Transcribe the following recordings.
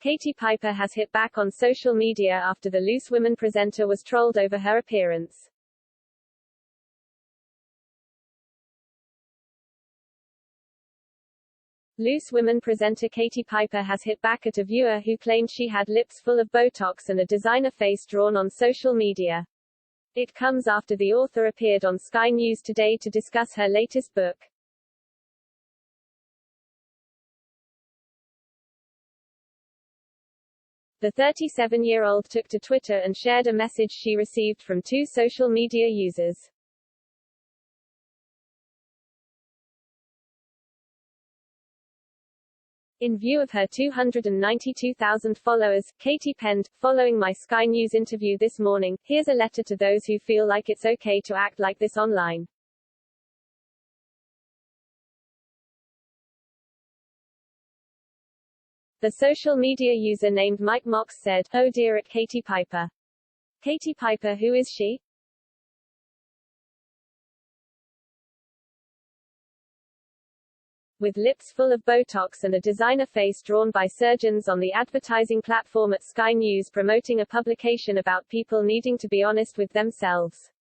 Katie Piper has hit back on social media after the Loose Women presenter was trolled over her appearance. Loose Women presenter Katie Piper has hit back at a viewer who claimed she had lips full of Botox and a designer face drawn on social media. It comes after the author appeared on Sky News today to discuss her latest book. The 37-year-old took to Twitter and shared a message she received from two social media users. In view of her 292,000 followers, Katie penned, "Following my Sky News interview this morning, here's a letter to those who feel like it's okay to act like this online. The social media user named Mike Mox said, "Oh dear," at Katie Piper. Katie Piper, who is she? With lips full of Botox and a designer face drawn by surgeons on the advertising platform at Sky News promoting a publication about people needing to be honest with themselves.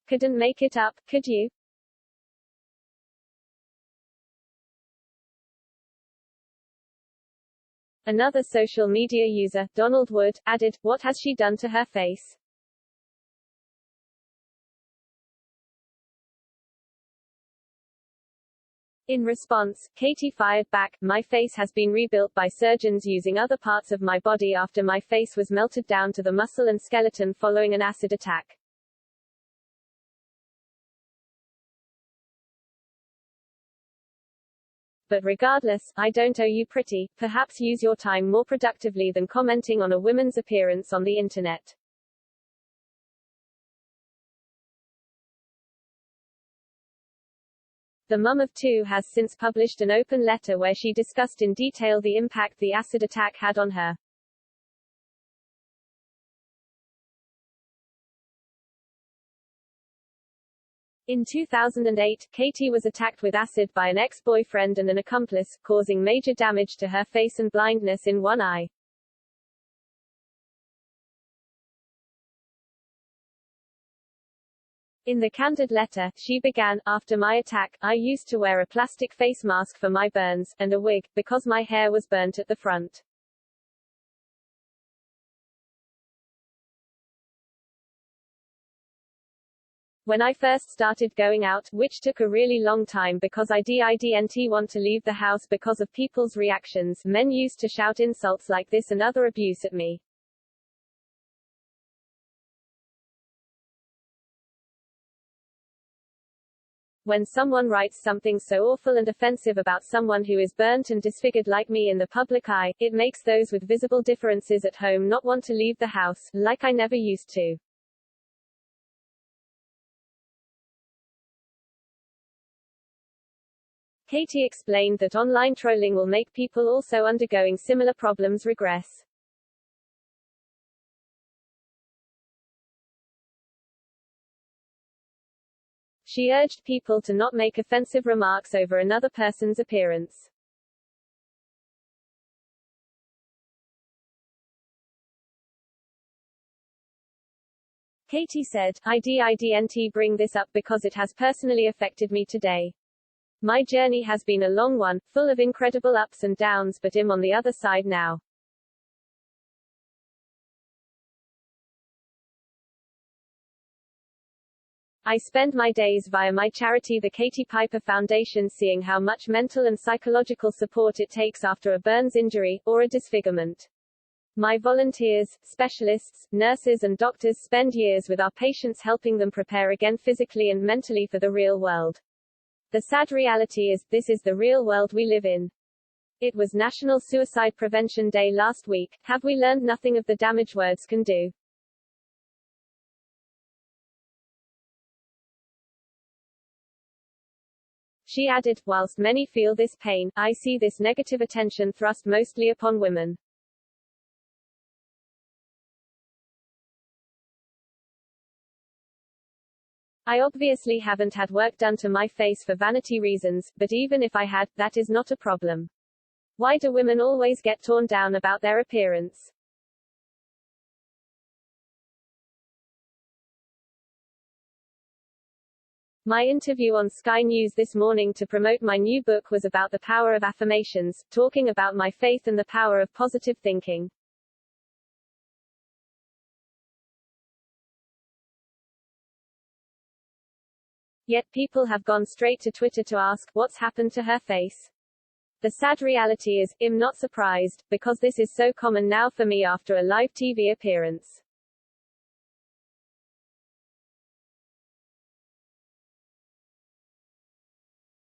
Couldn't make it up, could you? Another social media user, Donald Wood, added, "What has she done to her face?" In response, Katie fired back, "My face has been rebuilt by surgeons using other parts of my body after my face was melted down to the muscle and skeleton following an acid attack." But regardless, I don't owe you pretty. Perhaps use your time more productively than commenting on a woman's appearance on the internet. The mum of two has since published an open letter where she discussed in detail the impact the acid attack had on her. In 2008, Katie was attacked with acid by an ex-boyfriend and an accomplice, causing major damage to her face and blindness in one eye. In the candid letter, she began, "After my attack, I used to wear a plastic face mask for my burns, and a wig, because my hair was burnt at the front. When I first started going out, which took a really long time because I didn't want to leave the house because of people's reactions, men used to shout insults like this and other abuse at me. When someone writes something so awful and offensive about someone who is burnt and disfigured like me in the public eye, it makes those with visible differences at home not want to leave the house, like I never used to." Katie explained that online trolling will make people also undergoing similar problems regress. She urged people to not make offensive remarks over another person's appearance. Katie said, "I didn't bring this up because it has personally affected me today. My journey has been a long one, full of incredible ups and downs, but I'm on the other side now. I spend my days via my charity, the Katie Piper Foundation, seeing how much mental and psychological support it takes after a burns injury, or a disfigurement. My volunteers, specialists, nurses and doctors spend years with our patients helping them prepare again physically and mentally for the real world. The sad reality is, this is the real world we live in. It was National Suicide Prevention Day last week. Have we learned nothing of the damage words can do?" She added, "Whilst many feel this pain, I see this negative attention thrust mostly upon women. I obviously haven't had work done to my face for vanity reasons, but even if I had, that is not a problem. Why do women always get torn down about their appearance? My interview on Sky News this morning to promote my new book was about the power of affirmations, talking about my faith and the power of positive thinking. Yet people have gone straight to Twitter to ask, what's happened to her face? The sad reality is, I'm not surprised, because this is so common now for me after a live TV appearance.